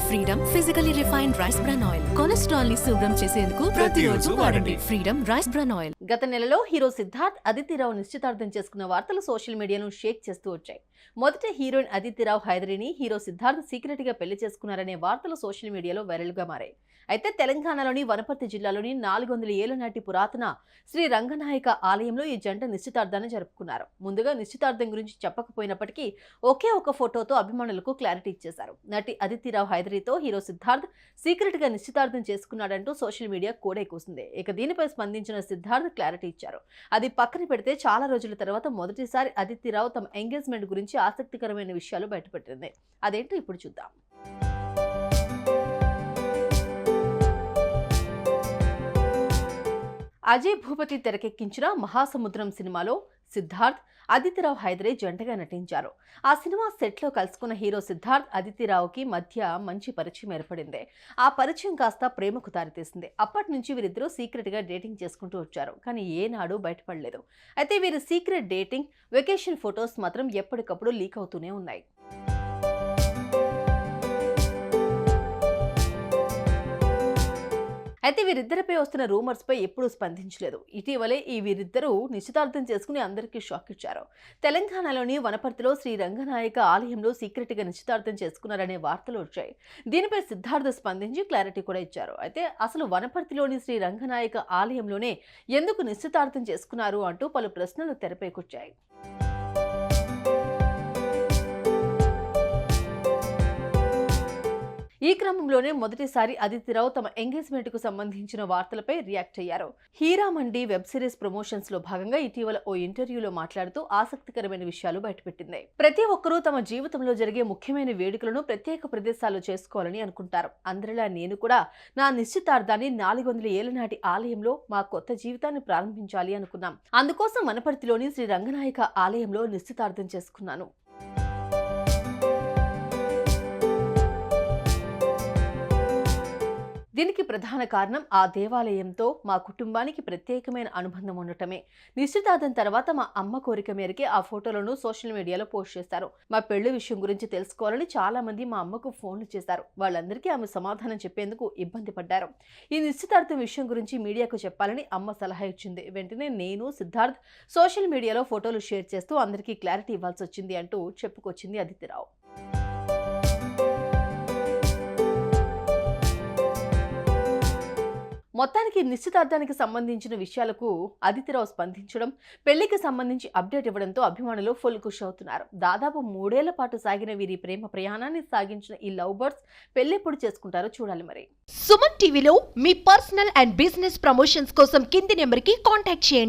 Freedom physically refined rice bran oil cholesterol ని శుభ్రం చేసేందుకు ప్రతిరోజు వాడండి. Freedom rice bran oil. గత నెలలో హీరో సిద్ధార్థ్ అదితిరావు నిశ్చితార్థం చేసుకున్న వార్తలు సోషల్ మీడియాను షేక్ చేస్తూ వచ్చాయి. మొదట హీరోయిన్ అదితిరావు హైదరిని హీరో సిద్ధార్థ్ సీక్రెట్ గా పెళ్లి చేసుకున్నారనే వార్తలు సోషల్ మీడియాలో వైరల్ గా మారాయి. అయితే తెలంగాణలోని వనపర్తి జిల్లాలోని 400 ఏళ్ల నాటి పురాతన శ్రీ రంగనాయక ఆలయంలో ఈ జంట నిశ్చితార్థాన్ని జరుపుకున్నారు. ముందుగా నిశ్చితార్థం గురించి చెప్పకపోయినప్పటికీ ఒకే ఒక ఫోటోతో అభిమానులకు క్లారిటీ ఇచ్చేశారు. నటి అదితిరావు హైదరితో హీరో సిద్ధార్థ్ సీక్రెట్ గా నిశ్చితార్థం చేసుకున్నాడంటూ సోషల్ మీడియా కోడే కూసింది. ఇక దీనిపై స్పందించిన సిద్ధార్థ్ క్లారిటీ ఇచ్చారు. అది పక్కన పెడితే చాలా రోజుల తర్వాత మొదటిసారి అదితిరావు తమ ఎంగేజ్మెంట్ గురించి ఆసక్తికరమైన విషయాలు బయటపెట్టింది. అదేంటో ఇప్పుడు చూద్దాం. అజయ్ భూపతి తెరకెక్కించిన మహాసముద్రం సినిమాలో సిద్ధార్థ్ అదితిరావు హైదరే జంటగా నటించారు. ఆ సినిమా సెట్లో కలుసుకున్న హీరో సిద్ధార్థ్ అదితిరావుకి మధ్య మంచి పరిచయం ఏర్పడింది. ఆ పరిచయం కాస్త ప్రేమకు దారితీసింది. అప్పటి నుంచి వీరిద్దరూ సీక్రెట్ గా డేటింగ్ చేసుకుంటూ వచ్చారు. కానీ ఏనాడు బయటపడలేదు. అయితే వీరి సీక్రెట్ డేటింగ్, వెకేషన్ ఫొటోస్ మాత్రం ఎప్పటికప్పుడు లీక్ అవుతూనే ఉన్నాయి. అయితే వీరిద్దరిపై వస్తున్న రూమర్స్ పై ఎప్పుడూ స్పందించలేదు. ఇటీవలే వీరిద్దరూ నిశ్చితార్థం చేసుకుని అందరికీ షాక్ ఇచ్చారు. తెలంగాణలోని వనపర్తిలో శ్రీ రంగనాయక ఆలయంలో సీక్రెట్ గా నిశ్చితార్థం చేసుకున్నారనే వార్తలు వచ్చాయి. దీనిపై సిద్ధార్థ్ స్పందించి క్లారిటీ కూడా ఇచ్చారు. అయితే అసలు వనపర్తిలోని శ్రీ రంగనాయక ఆలయంలోనే ఎందుకు నిశ్చితార్థం చేసుకున్నారు అంటూ పలు ప్రశ్నలు తెరపైకొచ్చాయి. ఈ క్రమంలోనే మొదటిసారి అదితిరావు తమ ఎంగేజ్మెంట్ కు సంబంధించిన వార్తలపై రియాక్ట్ అయ్యారు. హీరా మండి వెబ్ సిరీస్ ప్రమోషన్స్ లో భాగంగా ఇటీవల ఓ ఇంటర్వ్యూలో మాట్లాడుతూ ఆసక్తికరమైన విషయాలు బయటపెట్టింది. ప్రతి ఒక్కరూ తమ జీవితంలో జరిగే ముఖ్యమైన వేడుకలను ప్రత్యేక ప్రదేశాల్లో చేసుకోవాలని అనుకుంటారు. అందరిలా నేను కూడా నా నిశ్చితార్థాన్ని 400 ఏళ్ల నాటి ఆలయంలో మా కొత్త జీవితాన్ని ప్రారంభించాలి అనుకున్నాం. అందుకోసం వనపర్తిలోని శ్రీ రంగనాయక ఆలయంలో నిశ్చితార్థం చేసుకున్నాను. దీనికి ప్రధాన కారణం ఆ దేవాలయంతో మా కుటుంబానికి ప్రత్యేకమైన అనుబంధం ఉండటమే. నిశ్చితార్థం తర్వాత మా అమ్మ కోరిక మేరకే ఆ ఫోటోలను సోషల్ మీడియాలో పోస్ట్ చేశారు. మా పెళ్లి విషయం గురించి తెలుసుకోవాలని చాలా మంది మా అమ్మకు ఫోన్లు చేశారు. వాళ్ళందరికీ ఆమె సమాధానం చెప్పేందుకు ఇబ్బంది పడ్డారు. ఈ నిశ్చితార్థం విషయం గురించి మీడియాకు చెప్పాలని అమ్మ సలహా ఇచ్చింది. వెంటనే నేను సిద్ధార్థ్ సోషల్ మీడియాలో ఫోటోలు షేర్ చేస్తూ అందరికీ క్లారిటీ ఇవ్వాల్సి వచ్చింది అంటూ చెప్పుకొచ్చింది అదితిరావు. మొత్తానికి నిశ్చితార్థానికి సంబంధించిన విషయాలకు అదితిరావు స్పందించడం, పెళ్లికి సంబంధించి అప్డేట్ ఇవ్వడంతో అభిమానులు ఫుల్ ఖుషి అవుతున్నారు. దాదాపు 3 ఏళ్ల పాటు సాగిన వీరి ప్రేమ ప్రయాణాన్ని సాగించిన ఈ లవ్ బర్డ్స్ పెళ్లెప్పుడు చేసుకుంటారో చూడాలి. మరి సుమన్ టీవీలో మీ పర్సనల్ అండ్ బిజినెస్ ప్రమోషన్స్ కోసం కింది నెంబర్కి కాంటాక్ట్ చేయండి.